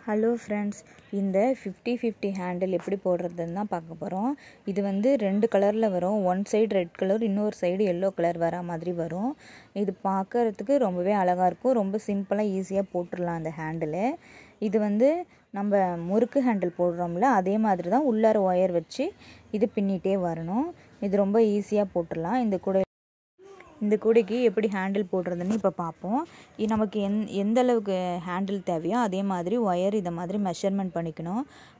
Hello friends, இந்த 50-50 handle எப்படி போடுறதுன்னு தான் பார்க்க போகிறோம். இது வந்து 2 கலரில் வரும். ஒன் சைடு ரெட் கலர், இன்னொரு சைடு எல்லோ கலர் வர மாதிரி வரும். இது பார்க்குறதுக்கு ரொம்பவே அழகாக இருக்கும். ரொம்ப சிம்பிளாக ஈஸியாக போட்டுடலாம் அந்த ஹேண்டில். இது வந்து நம்ம முறுக்கு ஹேண்டில் போடுறோம்ல, அதே மாதிரி தான் உள்ளார ஒயர் வச்சு இது பின்னிட்டே வரணும். இது ரொம்ப ஈஸியாக போட்டுடலாம். இந்த கூடைக்கு எப்படி ஹேண்டில் போடுறதுன்னு இப்போ பார்ப்போம். நமக்கு எந்த அளவுக்கு ஹேண்டில் தேவையோ அதே மாதிரி ஒயர் இதை மாதிரி மெஷர்மெண்ட்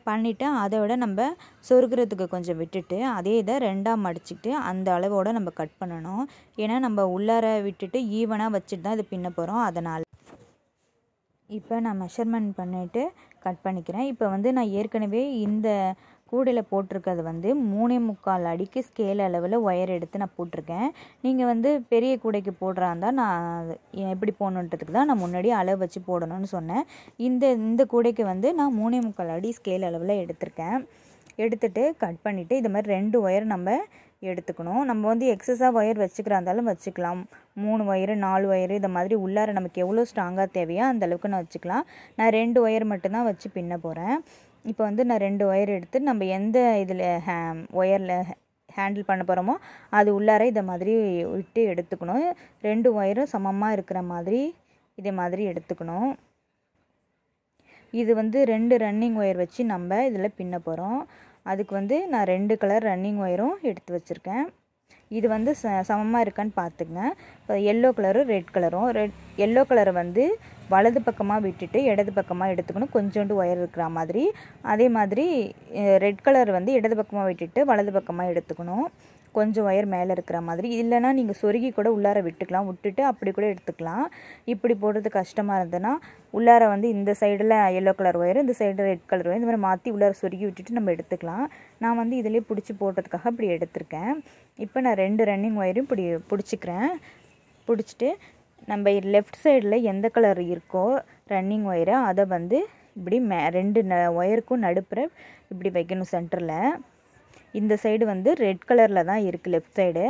பண்ணிவிட்டு அதை விட நம்ம சொருகிறதுக்கு கொஞ்சம் விட்டுட்டு அதே இதை 2ஆக மடிச்சுட்டு அந்த அளவோடு நம்ம கட் பண்ணணும். ஏன்னா நம்ம உள்ளார விட்டுட்டு ஈவனாக வச்சுட்டு தான் இது பின்ன போகிறோம். அதனால் இப்போ நான் மெஷர்மெண்ட் பண்ணிவிட்டு கட் பண்ணிக்கிறேன். இப்போ வந்து நான் ஏற்கனவே இந்த கூடையில் போட்டிருக்கிறது வந்து 3.25 அடிக்கு ஸ்கேல் அளவில் ஒயர் எடுத்து நான் போட்டிருக்கேன். நீங்கள் வந்து பெரிய கூடைக்கு போடுறா இருந்தால் நான் எப்படி போடணுன்றதுக்கு தான் நான் முன்னாடி அளவு வச்சு போடணும்னு சொன்னேன். இந்த கூடைக்கு வந்து நான் 3.25 அடி ஸ்கேல் அளவில் எடுத்துட்டு கட் பண்ணிவிட்டு இது மாதிரி 2 ஒயர் நம்ம எடுத்துக்கணும். நம்ம வந்து எக்ஸஸாக ஒயர் வச்சுக்கிறா இருந்தாலும் வச்சுக்கலாம். 3 ஒயரு 4 ஒயரு இந்த மாதிரி உள்ளார நமக்கு எவ்வளோ ஸ்ட்ராங்காக தேவையோ அந்த அளவுக்கு நான் வச்சுக்கலாம். நான் 2 ஒயர் மட்டும்தான் வச்சு பின்ன போகிறேன். இப்போ வந்து நான் 2 ஒயர் எடுத்து நம்ம எந்த இதில் ஒயரில் ஹேண்டில் பண்ண போகிறோமோ அது உள்ளார இதை மாதிரி விட்டு எடுத்துக்கணும். 2 ஒயரும் சமமாக இருக்கிற மாதிரி இதே மாதிரி எடுத்துக்கணும். இது வந்து 2 ரன்னிங் ஒயர் வச்சு நம்ம இதில் பின்ன போகிறோம். அதுக்கு வந்து நான் 2 கலர் ரன்னிங் ஒயரும் எடுத்து வச்சுருக்கேன். இது வந்து சமமாக இருக்கான்னு பார்த்துங்க. இப்போ எல்லோ கலரும் ரெட் கலரும் எல்லோ கலரை வந்து வலது பக்கமாக விட்டுட்டு இடது பக்கமாக எடுத்துக்கணும், கொஞ்சோண்டு ஒயர் இருக்கிற மாதிரி. அதே மாதிரி ரெட் கலர் வந்து இடது பக்கமாக விட்டுட்டு வலது பக்கமாக எடுத்துக்கணும், கொஞ்சம் ஒயர் மேலே இருக்கிற மாதிரி. இல்லைனா நீங்கள் சொருகி கூட உள்ளார விட்டுட்டு அப்படி கூட எடுத்துக்கலாம். இப்படி போடுறது கஷ்டமாக இருந்ததுன்னா உள்ளார வந்து இந்த சைடில் எல்லோ கலர் ஒயர், இந்த சைடு ரெட் கலர் ஒயர், இந்த மாதிரி மாற்றி உள்ளார சொருகி விட்டுட்டு நம்ம எடுத்துக்கலாம். நான் வந்து இதிலே பிடிச்சி போடுறதுக்காக இப்படி எடுத்திருக்கேன். இப்போ நான் 2 ரன்னிங் ஒயரும் இப்படி பிடிச்சிட்டு நம்ம லெஃப்ட் சைடில் எந்த கலர் இருக்கோ ரன்னிங் ஒயரை அதை வந்து இப்படி 2 ஒயருக்கும் நடுப்புற இப்படி வைக்கணும். சென்டரில் இந்த சைடு வந்து ரெட் கலரில் தான் இருக்குது லெஃப்ட் சைடு.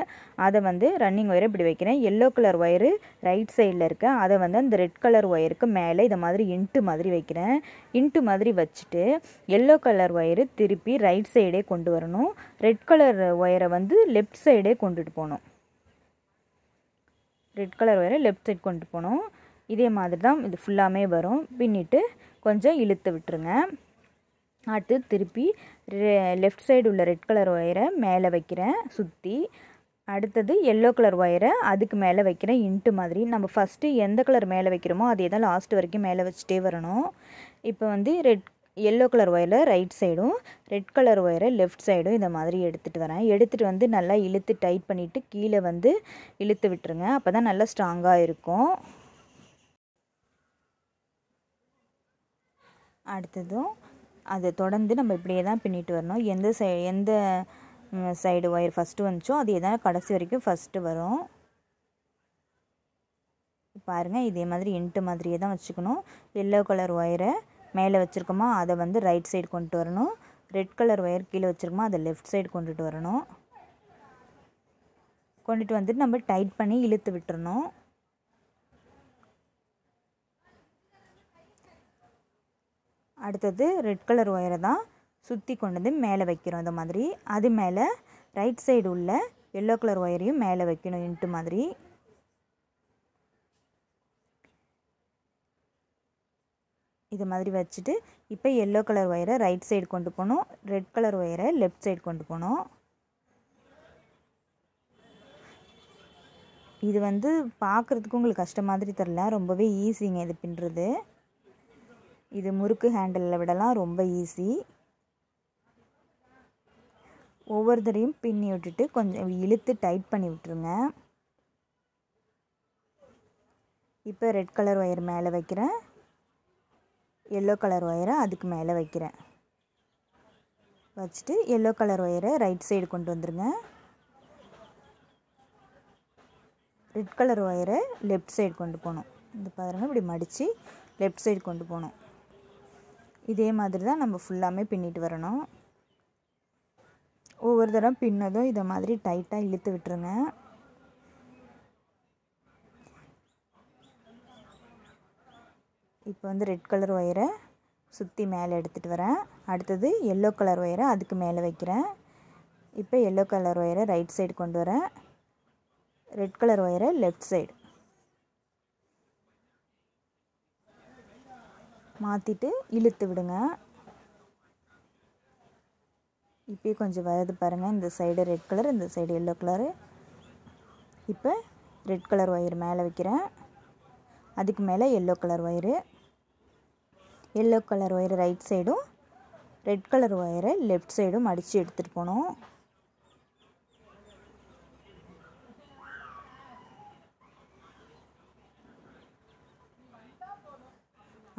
அதை வந்து ரன்னிங் ஒயரை இப்படி வைக்கிறேன். எல்லோ கலர் ஒயரு ரைட் சைடில் இருக்க அதை வந்து அந்த ரெட் கலர் ஒயருக்கு மேலே இதை மாதிரி இன்ட்டு மாதிரி வைக்கிறேன். இன்ட்டு மாதிரி வச்சுட்டு எல்லோ கலர் ஒயரு திருப்பி ரைட் சைடே கொண்டு வரணும். ரெட் கலர் ஒயரை வந்து லெஃப்ட் சைடே கொண்டுட்டு போகணும். ரெட் கலர் ஒயரை லெஃப்ட் சைடு கொண்டு போகணும். இதே மாதிரி தான் இது ஃபுல்லாமே வரும். பின்னிட்டு கொஞ்சம் இழுத்து விட்டுருங்க. அடுத்து திருப்பி லெஃப்ட் சைடு உள்ள ரெட் கலர் ஒயரை மேலே வைக்கிறேன் சுற்றி. அடுத்தது எல்லோ கலர் ஒயரை அதுக்கு மேலே வைக்கிறேன் இன்ட்டு மாதிரி. நம்ம ஃபஸ்ட்டு எந்த கலர் மேலே வைக்கிறோமோ அதே தான் லாஸ்ட் வரைக்கும் மேலே வச்சுட்டே வரணும். இப்போ வந்து எல்லோ கலர் ஒயரில் ரைட் சைடும் ரெட் கலர் ஒயரை லெஃப்ட் சைடும் இந்த மாதிரி எடுத்துகிட்டு வரேன். எடுத்துகிட்டு வந்து நல்லா இழுத்து டைட் பண்ணிவிட்டு கீழே வந்து இழுத்து விட்டுருங்க. அப்போ தான் நல்லா ஸ்ட்ராங்காக இருக்கும். அடுத்ததும் அதை தொடர்ந்து நம்ம இப்படியே தான் பின்னிட்டு வரணும். எந்த சைடு ஒயர் ஃபஸ்ட்டு வந்துச்சோ அதே தான் கடைசி வரைக்கும் ஃபஸ்ட்டு வரும். பாருங்கள், இதே மாதிரி இன்ட்டு மாதிரியே தான் வச்சுக்கணும். எல்லோ கலர் ஒயரை மேலே வச்சுருக்கோமா அதை வந்து ரைட் சைடு கொண்டு வரணும். ரெட் கலர் ஒயர் கீழே வச்சுருக்கோமா அதை லெஃப்ட் சைடு கொண்டுட்டு வரணும். கொண்டுட்டு வந்துட்டு நம்ம டைட் பண்ணி இழுத்து விட்டுறணும். அடுத்தது ரெட் கலர் ஒயரை தான் சுற்றி கொண்டு வந்து மேலே வைக்கிறோம். இந்த மாதிரி அது மேலே ரைட் சைடு உள்ள எல்லோ கலர் ஒயரையும் மேலே வைக்கணும் இன்ட்டு மாதிரி. இது மாதிரி வச்சுட்டு இப்போ எல்லோ கலர் ஒயரை ரைட் சைடு கொண்டு போகணும், ரெட் கலர் ஒயரை லெஃப்ட் சைடு கொண்டு போகணும். இது வந்து பார்க்குறதுக்கு உங்களுக்கு கஷ்டம் மாதிரி தெரில, ரொம்பவே ஈஸிங்க இது பின்னுறது. இது முறுக்கு ஹேண்டிலில் விடலாம் ரொம்ப ஈஸி. ஒவ்வொரு தடையும் பின்னி விட்டுட்டு கொஞ்சம் இழுத்து டைட் பண்ணி விட்டுருங்க. இப்போ ரெட் கலர் ஒயர் மேலே வைக்கிறேன், எல்லோ கலர் ஒயரை அதுக்கு மேலே வைக்கிறேன். வச்சுட்டு எல்லோ கலர் ஒயரை ரைட் சைடு கொண்டு வந்துடுங்க. ரெட் கலர் ஒயரை லெஃப்ட் சைடு கொண்டு போகணும். இந்த பாருங்கள், இப்படி மடித்து லெஃப்ட் சைடு கொண்டு போகணும். இதே மாதிரி தான் நம்ம ஃபுல்லாமே பின்னிட்டு வரணும். ஒவ்வொரு தடவை பின்னதும் இதை மாதிரி டைட்டாக இழுத்து விட்டுருங்க. இப்போ வந்து ரெட் கலர் ஒயரை சுற்றி மேலே எடுத்துகிட்டு வரேன். அடுத்தது எல்லோ கலர் ஒயரை அதுக்கு மேலே வைக்கிறேன். இப்போ எல்லோ கலர் ஒயரை ரைட் சைடு கொண்டு வரேன். ரெட் கலர் ஒயரை லெஃப்ட் சைடு மாற்றிட்டு இழுத்து விடுங்க. இப்போ கொஞ்சம் வருது பாருங்கள். இந்த சைடு ரெட் கலர், இந்த சைடு எல்லோ கலரு. இப்போ ரெட் கலர் ஒயர் மேலே வைக்கிறேன். அதுக்கு மேலே yellow colour wire. Yellow colour wire right சைடும் ரெட் கலர் ஒயரை லெஃப்ட் சைடும் அடித்து எடுத்துகிட்டு போகணும்.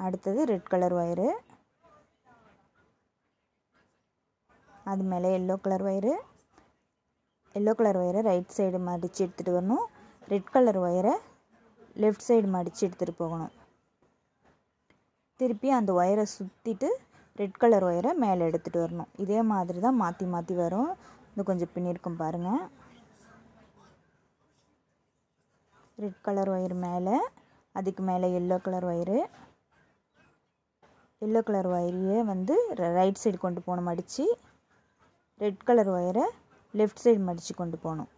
அடுத்தது ரெட் கலர் ஒயரு, அது மேலே yellow colour wire. Yellow colour ஒயரை ரைட் சைடு மடித்து எடுத்துகிட்டு வரணும். ரெட் கலர் ஒயரை லெஃப்ட் சைடு மடித்து எடுத்துகிட்டு போகணும். திருப்பி அந்த ஒயரை சுற்றிட்டு ரெட் கலர் ஒயரை மேலே எடுத்துகிட்டு வரணும். இதே மாதிரி தான் மாற்றி மாற்றி வரும். இது கொஞ்சம் பின்னிருக்கும் பாருங்கள். ரெட் கலர் ஒயர் மேலே, அதுக்கு மேலே yellow colour wire. Yellow colour ஒயரையே வந்து ரைட் சைடு கொண்டு போகணும் மடித்து. ரெட் கலர் ஒயரை லெஃப்ட் சைடு மடித்து கொண்டு போகணும்.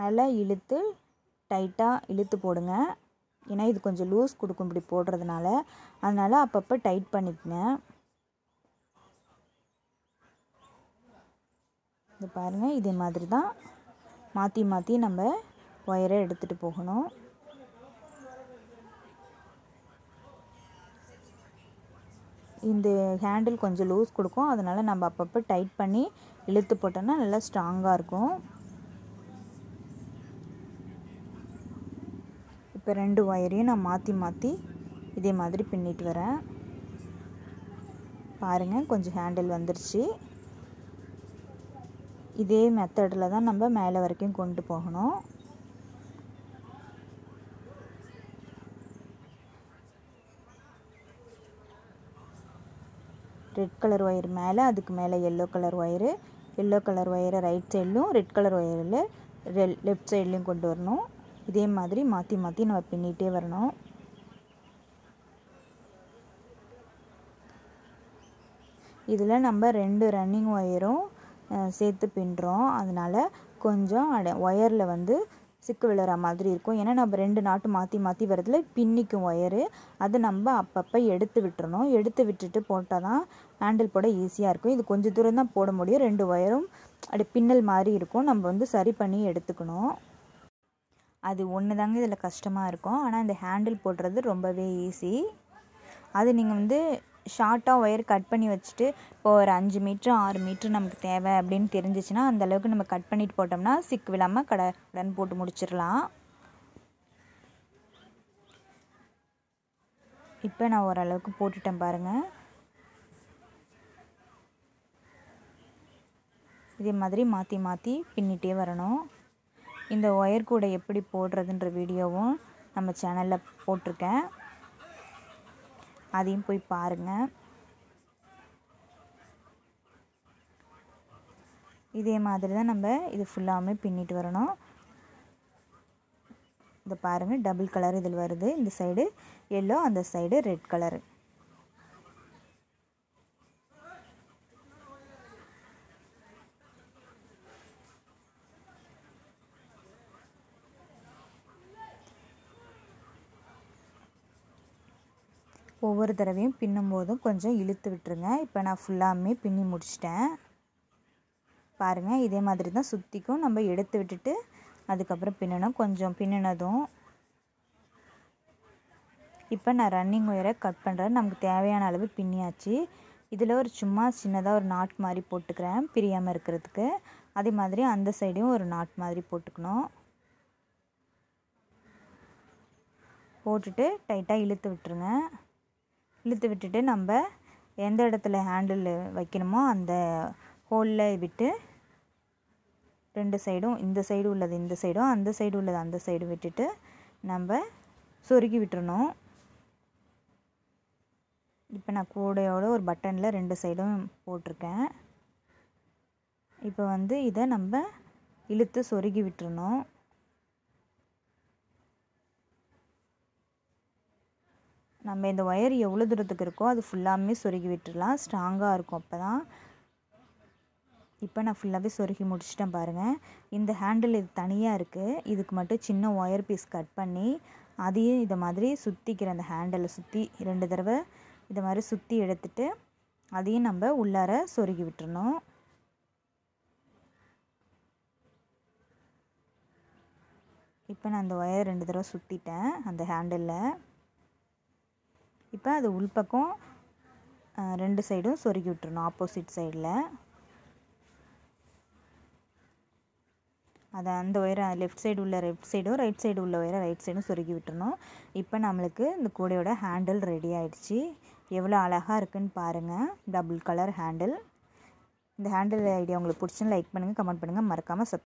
நல்லா இழுத்து டைட்டாக இழுத்து போடுங்க. ஏன்னா இது கொஞ்சம் லூஸ் கொடுக்கும் இப்படி போடுறதுனால. அதனால் அப்பப்போ டைட் பண்ணிக்கங்க. இது பாருங்கள், இதே மாதிரி தான் மாற்றி மாற்றி நம்ம ஒயரை எடுத்துகிட்டு போகணும். இந்த ஹேண்டில் கொஞ்சம் லூஸ் கொடுக்கும். அதனால் நம்ம அப்பப்போ டைட் பண்ணி இழுத்து போட்டோன்னா நல்லா ஸ்ட்ராங்காக இருக்கும். இப்போ 2 ஒயரையும் நான் மாற்றி மாற்றி இதே மாதிரி பின்னிட்டு வரேன். பாருங்கள், கொஞ்சம் ஹேண்டில் வந்துருச்சு. இதே மெத்தடில் தான் நம்ம மேலே வரைக்கும் கொண்டு போகணும். ரெட் கலர் ஒயர் மேலே, அதுக்கு மேலே yellow colour wire. Yellow colour ஒயரை ரைட் சைட்லையும் ரெட் கலர் ஒயரில் லெஃப்ட் சைட்லேயும் கொண்டு வரணும். இதே மாதிரி மாற்றி மாற்றி நம்ம பின்னிகிட்டே வரணும். இதில் நம்ம 2 ரன்னிங் ஒயரும் சேர்த்து பின்னுறோம். அதனால் கொஞ்சம் ஒயரில் வந்து சிக்கு விழுற மாதிரி இருக்கும். ஏன்னா நம்ம 2 நாட்டு மாற்றி மாற்றி வரதுல பின்னிக்கும் ஒயரு. அது நம்ம அப்பப்போ எடுத்து விட்டுறணும். எடுத்து விட்டுட்டு போட்டால் தான் ஹேண்டில் போட ஈஸியாக இருக்கும். இது கொஞ்சம் தூரம் தான் போட முடியும். 2 ஒயரும் அப்படி பின்னல் மாதிரி இருக்கும். நம்ம வந்து சரி பண்ணி எடுத்துக்கணும். அது ஒன்று தாங்க இதில் கஷ்டமாக இருக்கும். ஆனால் இந்த ஹேண்டில் போடுறது ரொம்பவே ஈஸி. அது நீங்கள் வந்து ஷார்ட்டாக ஒயர் கட் பண்ணி வச்சுட்டு இப்போ ஒரு 5 மீட்ரு 6 மீட்ரு நமக்கு தேவை அப்படின்னு தெரிஞ்சிச்சுன்னா அந்தளவுக்கு நம்ம கட் பண்ணிட்டு போட்டோம்னா சிக்கு விழாமல் கடன் போட்டு முடிச்சிடலாம். இப்போ நான் ஓரளவுக்கு போட்டுட்டேன் பாருங்கள். இதே மாதிரி மாற்றி மாற்றி பின்னிட்டே வரணும். இந்த ஒயர் கூட எப்படி போடுறதுன்ற வீடியோவும் நம்ம சேனலில் போட்டிருக்கேன். அதையும் போய் பாருங்கள். இதே மாதிரி தான் நம்ம இது ஃபுல்லாமே பின்னிட்டு வரணும். இதை பாருங்கள், டபுள் கலர் இதில் வருது. இந்த சைடு எல்லோ, அந்த சைடு ரெட் கலரு. ஒவ்வொரு தடவையும் பின்னும் போதும் கொஞ்சம் இழுத்து விட்டுருங்க. இப்போ நான் ஃபுல்லாமே பின்னி முடிச்சிட்டேன். பாருங்கள், இதே மாதிரி தான் சுற்றிக்கும் நம்ம எடுத்து விட்டுட்டு அதுக்கப்புறம் பின்னணும். கொஞ்சம் பின்னினதும் இப்போ நான் ரன்னிங் ஒயரை கட் பண்ணுறேன். நமக்கு தேவையான அளவு பின்னியாச்சு. இதில் ஒரு சும்மா சின்னதாக ஒரு நாட் மாதிரி போட்டுக்கிறேன் பிரியாமல் இருக்கிறதுக்கு. அதே மாதிரி அந்த சைடையும் ஒரு நாட் மாதிரி போட்டுக்கணும். போட்டுட்டு டைட்டாக இழுத்து விட்டுருங்க. இழுத்து விட்டுட்டு நம்ம எந்த இடத்துல ஹேண்டில் வைக்கணுமோ அந்த ஹோலில் விட்டு 2 சைடும், இந்த சைடு உள்ளது இந்த சைடும், அந்த சைடு உள்ளது அந்த சைடு விட்டுட்டு நம்ம சொருகி விட்டுறணும். இப்போ நான் கூடையோட ஒரு பட்டனில் 2 சைடும் போட்டிருக்கேன். இப்போ வந்து இதை நம்ம இழுத்து சொருகி விட்டுறணும். நம்ம இந்த ஒயர் எவ்வளோ தூரத்துக்கு இருக்கோ அது ஃபுல்லாமே சொருகி விட்டுடலாம். ஸ்ட்ராங்காக இருக்கும் அப்போ தான். இப்போ நான் ஃபுல்லாகவே சொருகி முடிச்சிட்டேன் பாருங்கள். இந்த ஹேண்டில் இது தனியாக இருக்குது. இதுக்கு மட்டும் சின்ன ஒயர் பீஸ் கட் பண்ணி அதையும் இதை மாதிரி சுற்றிக்கிறேன். அந்த ஹேண்டிலை சுற்றி 2 தடவை இதை மாதிரி சுற்றி எடுத்துட்டு அதையும் நம்ம உள்ளார சொருகி விட்டுறணும். இப்போ நான் அந்த ஒயர் 2 தடவை சுற்றிட்டேன் அந்த ஹேண்டிலில். இப்போ அது உள்பக்கம் 2 சைடும் சொருகி விட்டுறணும். ஆப்போசிட் சைடில் அதை அந்த ஒயரை லெஃப்ட் சைடு உள்ள லெஃப்ட் சைடும் ரைட் சைடு உள்ள ஒயரை ரைட் சைடும் சொருகி விட்டுறணும். இப்போ நம்மளுக்கு இந்த கூடையோட ஹேண்டில் ரெடி ஆகிடுச்சு. எவ்வளோ அழகாக இருக்குன்னு பாருங்கள். Double colour handle. இந்த ஹேண்டில் ஐடியா உங்களுக்கு பிடிச்சுன்னு லைக் பண்ணுங்கள், கமெண்ட் பண்ணுங்கள், மறக்காமல்